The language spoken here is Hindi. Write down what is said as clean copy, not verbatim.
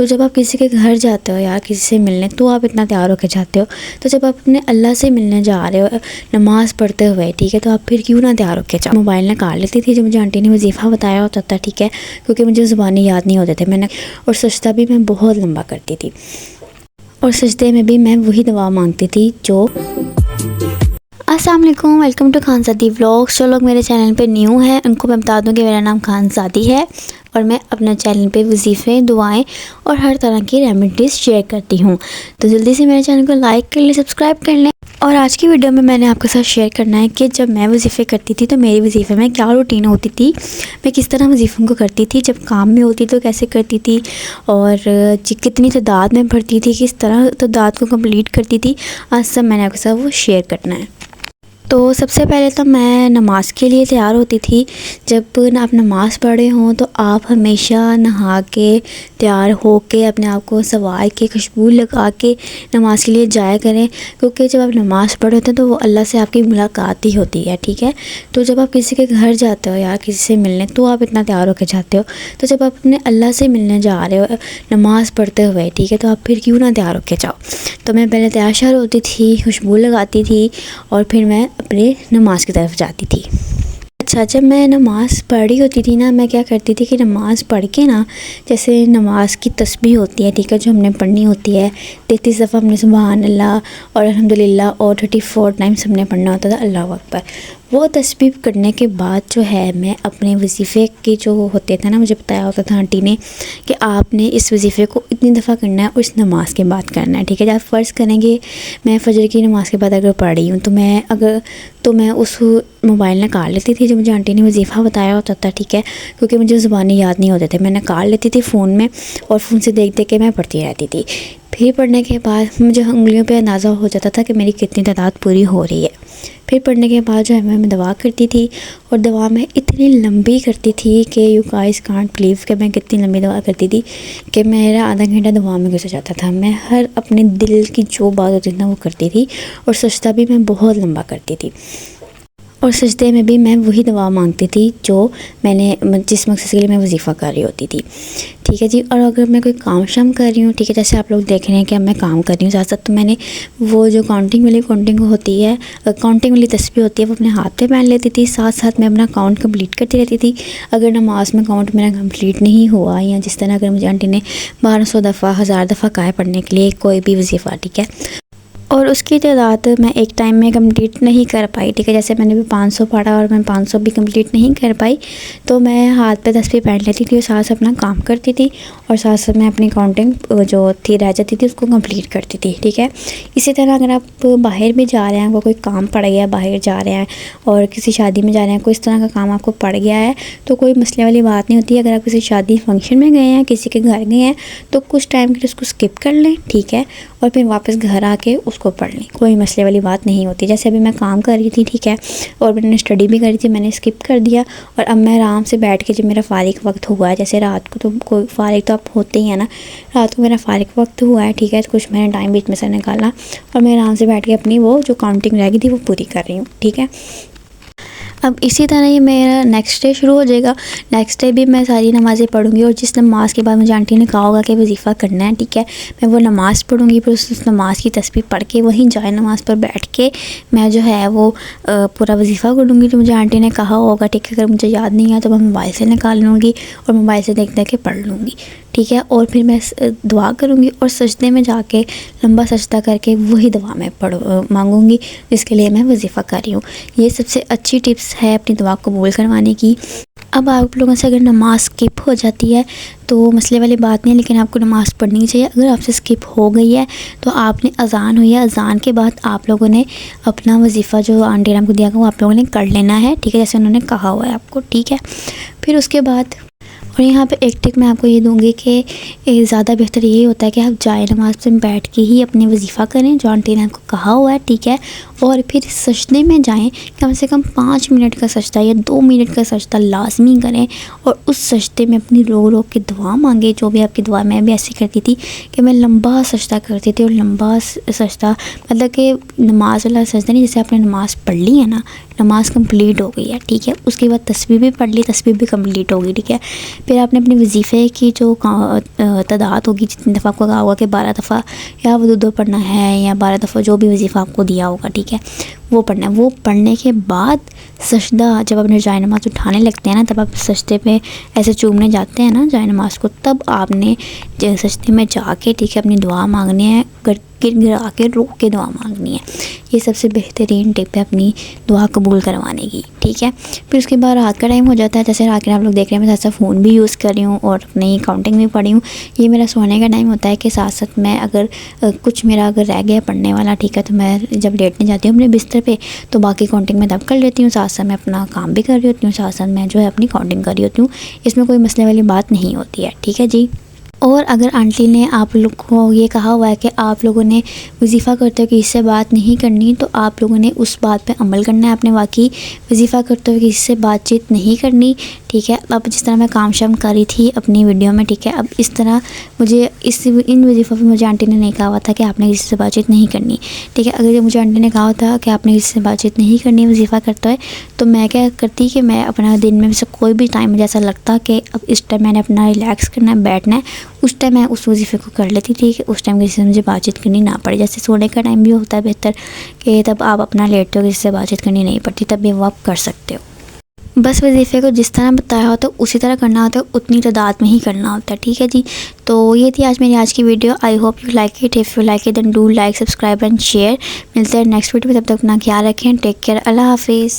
तो जब आप किसी के घर जाते हो यार किसी से मिलने, तो आप इतना तैयार होकर जाते हो। तो जब आप अपने अल्लाह से मिलने जा रहे हो नमाज़ पढ़ते हुए, ठीक है, तो आप फिर क्यों ना तैयार होकर जाओ। मोबाइल निकाल लेती थी जो मुझे आंटी ने वजीफ़ा बताया होता था, ठीक है, क्योंकि मुझे ज़ुबानी याद नहीं होते थे मैंने। और सजदा भी मैं बहुत लंबा करती थी, और सजदे में भी मैं वही दुआ मांगती थी जो अस्सलाम वालेकुम, वेलकम टू खानज़ादी व्लॉग्स। जो लोग मेरे चैनल पे न्यू हैं उनको मैं बता दूं कि मेरा नाम खानज़ादी है और मैं अपने चैनल पे वजीफ़े, दुआएं और हर तरह की रेमेडीज़ शेयर करती हूँ। तो जल्दी से मेरे चैनल को लाइक कर लें, सब्सक्राइब कर लें। और आज की वीडियो में मैंने आपके साथ शेयर करना है कि जब मैं वजीफ़े करती थी तो मेरी वजीफ़े में क्या रूटीन होती थी, मैं किस तरह वजीफ़ों को करती थी, जब काम में होती तो कैसे करती थी, और कितनी तादाद में पढ़ती थी, किस तरह तादाद को कंप्लीट करती थी। आज सब मैंने आपके साथ वो शेयर करना है। तो सबसे पहले तो मैं नमाज़ के लिए तैयार होती थी। जब आप नमाज़ पढ़े हों तो आप हमेशा नहा के तैयार हो के अपने आप को सवार के खुशबू लगा के नमाज़ के लिए जाया करें, क्योंकि जब आप नमाज़ पढ़े होते हैं तो वो अल्लाह से आपकी मुलाकात ही होती है, ठीक है। तो जब आप किसी के घर जाते हो यार किसी से मिलने, तो आप इतना तैयार होकर जाते हो। तो जब आप अपने अल्लाह से मिलने जा रहे हो नमाज़ पढ़ते हुए, ठीक है, तो आप फिर क्यों ना तैयार होकर जाओ। तो मैं पहले तैयार श्यार होती थी, खुशबू लगाती थी और फिर मैं अपने नमाज़ की तरफ जाती थी। अच्छा, जब मैं नमाज़ पढ़ी होती थी ना, मैं क्या करती थी कि नमाज़ पढ़ के ना, जैसे नमाज़ की तस्बीह होती है, ठीक है, जो हमने पढ़नी होती है 33 दफ़ा हमने सुबहान अल्लाह और अल्हम्दुलिल्लाह और 34 टाइम्स हमने पढ़ना होता था अल्लाहु अकबर। वो तस्बीह करने के बाद जो है मैं अपने वजीफ़े के जो होते थे ना, मुझे बताया होता था आंटी ने कि आपने इस वजीफ़े को इतनी दफ़ा करना है और इस नमाज़ के बाद करना है, ठीक है। जब आप फ़र्ज़ करेंगे मैं फ़जर की नमाज़ के बाद अगर पढ़ रही हूँ तो मैं उस मोबाइल निकाल लेती थी जो मुझे आंटी ने वजीफ़ा बताया होता था, ठीक है, क्योंकि मुझे ज़ुबानी याद नहीं होते थे। मैं निकाल लेती थी फ़ोन में और फ़ोन से देख देख के मैं पढ़ती रहती थी। फिर पढ़ने के बाद मुझे उंगलियों पे अंदाज़ा हो जाता था कि मेरी कितनी तादाद पूरी हो रही है। फिर पढ़ने के बाद जो है मैं दवा करती थी, और दवा मैं इतनी लंबी करती थी कि यू गाइस कांट बिलीव कि मैं कितनी लंबी दवा करती थी कि मेरा आधा घंटा दवा में गुजर जाता था। मैं हर अपने दिल की जो बात होती थी ना वो करती थी, और सजदा भी मैं बहुत लंबा करती थी, और सजदे में भी मैं वही दुआ मांगती थी जो जिस मकसद के लिए मैं वजीफ़ा कर रही होती थी, ठीक है जी। और अगर मैं कोई काम शाम कर रही हूँ, ठीक है, जैसे आप लोग देख रहे हैं कि अब मैं काम कर रही हूँ साथ साथ, तो मैंने वो जो काउंटिंग होती है, काउंटिंग वाली तस्बीह होती है, वो अपने हाथ पे पहन लेती थी। साथ साथ मैं अपना काउंट कंप्लीट करती रहती थी। अगर नमाज में काउंट मेरा कंप्लीट नहीं हुआ, या जिस तरह अगर मुझे आंटी ने 1200 दफ़ा 1000 दफ़ा कहा है पढ़ने के लिए कोई भी वजीफ़ा, ठीक है, और उसकी तादाद मैं एक टाइम में कंप्लीट नहीं कर पाई, ठीक है, जैसे मैंने भी 500 पढ़ा और मैं 500 भी कंप्लीट नहीं कर पाई, तो मैं हाथ पे तस्बीह पहन लेती थी और साथ साथ अपना काम करती थी, और साथ साथ मैं अपनी काउंटिंग जो थी रह जाती थी उसको कंप्लीट करती थी, ठीक है। इसी तरह अगर आप बाहर भी जा रहे हैं, आपको कोई काम पड़ गया है, बाहर जा रहे हैं और किसी शादी में जा रहे हैं, कोई इस तरह का काम आपको पड़ गया है, तो कोई मसले वाली बात नहीं होती। अगर आप किसी शादी फंक्शन में गए हैं, किसी के घर गए हैं, तो कुछ टाइम के लिए उसको स्किप कर लें, ठीक है, और फिर वापस घर आके उसको पढ़ लें, कोई मसले वाली बात नहीं होती। जैसे अभी मैं काम कर रही थी, ठीक है, और मैंने स्टडी भी करी थी, मैंने स्किप कर दिया, और अब मैं आराम से बैठ के, जब मेरा फ़ारिग वक्त हुआ है, जैसे रात को तो कोई फ़ारिग तो आप होते ही हैं ना, रात को मेरा फ़ारिग वक्त हुआ है, ठीक है, तो कुछ मैंने टाइम बीच में से निकाला और मैं आराम से बैठ के अपनी वो जो काउंटिंग रह गई थी वो पूरी कर रही हूँ, ठीक है। अब इसी तरह ही मेरा नेक्स्ट डे शुरू हो जाएगा। नेक्स्ट डे भी मैं सारी नमाज़ें पढ़ूंगी, और जिस नमाज़ के बाद मुझे आंटी ने कहा होगा कि वजीफ़ा करना है, ठीक है, मैं वो नमाज़ पढ़ूंगी। फिर उस नमाज़ की तस्बीह पढ़ के वहीं जाए नमाज़ पर बैठ के मैं जो है वो पूरा वजीफ़ा करूँगी जो मुझे आंटी ने कहा होगा, ठीक है। अगर मुझे याद नहीं आया तो मैं मोबाइल से निकाल लूँगी और मोबाइल से देख देख के पढ़ लूँगी, ठीक है। और फिर मैं दुआ करूँगी और सजदे में जाके लंबा सजदा करके वही दुआ मैं मांगूँगी जिसके लिए मैं वजीफ़ा कर रही हूँ। ये सबसे अच्छी टिप्स है अपनी दुआ कबूल करवाने की। अब आप लोगों से अगर नमाज़ स्किप हो जाती है तो मसले वाली बात नहीं है, लेकिन आपको नमाज़ पढ़नी चाहिए। अगर आपसे स्किप हो गई है तो आपने अज़ान हुई है, अज़ान के बाद आप लोगों ने अपना वजीफ़ा जो आंटी ने आपको दिया वो आप लोगों ने कर लेना है, ठीक है, जैसे उन्होंने कहा हुआ है आपको, ठीक है। फिर उसके बाद और यहाँ पे एक टिप मैं आपको ये दूंगी कि ज़्यादा बेहतर यही होता है कि आप जाए नमाज़ में बैठ के ही अपने वजीफ़ा करें जो आंटी ने आपको कहा हुआ है, ठीक है। और फिर सजदे में जाएं, कम से कम 5 मिनट का सजदा या 2 मिनट का सजदा लाजमी करें, और उस सजदे में अपनी रो रो के दुआ मांगे, जो भी आपकी दुआ। मैं भी ऐसे करती थी कि मैं लंबा सजदा करती थी, और लंबा सजदा मतलब कि नमाज वाला सजदा नहीं, जैसे आपने नमाज़ पढ़ ली है ना, नमाज़ कंप्लीट हो गई है, ठीक है। उसके बाद तस्बीह भी पढ़ ली, तस्बीह भी कंप्लीट हो गई, ठीक है। फिर आपने अपने वजीफ़े की जो तादाद होगी, जितनी दफ़ा आपको कहा होगा कि 12 दफ़ा या वदूदो पढ़ना है या 12 दफ़ा जो भी वजीफ़ा आपको दिया होगा, ठीक है, वो पढ़ना है। वो पढ़ने के बाद सजदा, जब अपने जाए नमाज़ उठाने लगते हैं ना, तब आप सजदे पे ऐसे चूमने जाते हैं ना जाए नमाज़ को, तब आपने सजदे में जाके, ठीक है, अपनी दुआ मांगनी है, गिरा के रो के दुआ मांगनी है। ये सबसे बेहतरीन टिप है अपनी दुआ कबूल करवाने की, ठीक है। फिर उसके बाद रात का टाइम हो जाता है। जैसे रात के आप लोग देख रहे हैं, मैं साथ साथ फ़ोन भी यूज़ कर रही हूँ और अपनी काउंटिंग भी पढ़ी हूँ। ये मेरा सोने का टाइम होता है कि साथ साथ मैं अगर कुछ मेरा अगर रह गया पढ़ने वाला, ठीक है, तो मैं जब लेटने जाती हूँ अपने बिस्तर पे, तो बाकी काउंटिंग मैं तब कर लेती हूँ। साथ साथ मैं अपना काम भी कर रही होती हूँ, साथ साथ मैं जो है अपनी काउंटिंग कर रही होती हूँ। इसमें कोई मसले वाली बात नहीं होती है, ठीक है जी। और अगर आंटी ने आप लोग को ये कहा हुआ है कि आप लोगों ने वजीफ़ा करते हुए किसी से बात नहीं करनी, तो आप लोगों ने उस बात पे अमल करना है। आपने वाकई वजीफ़ा करते हुए किसी से बातचीत नहीं करनी, ठीक है। अब जिस तरह मैं काम शाम कर रही थी अपनी वीडियो में, ठीक है, अब इस तरह मुझे इन वजीफ़ों पे मुझे आंटी ने नहीं कहा हुआ था कि आपने किसी से बातचीत नहीं करनी, ठीक है। अगर मुझे आंटी ने कहा था कि आपने किसी से बातचीत नहीं करनी वजीफ़ा करते हुए, तो मैं क्या करती कि मैं अपना दिन में से कोई भी टाइम मुझे ऐसा लगता कि अब इस टाइम मैंने अपना रिलैक्स करना है, बैठना है, उस टाइम मैं उस वजीफ़े को कर लेती थी कि उस टाइम किसी से मुझे बातचीत करनी ना पड़े। जैसे सोने का टाइम भी होता है बेहतर कि तब आप अपना लेटते हो, किसी से बातचीत करनी नहीं पड़ती, तब भी वो आप कर सकते हो। बस वजीफ़े को जिस तरह बताया होता है उसी तरह करना होता है, उतनी तादाद में ही करना होता है, ठीक है जी। तो ये थी आज मेरी आज की video. I hope you like it. If you like it then do like, subscribe and share. मिलते हैं नेक्स्ट वीडियो में, तब तक अपना ख्याल रखें। Take care. अल्लाह हाफिज़।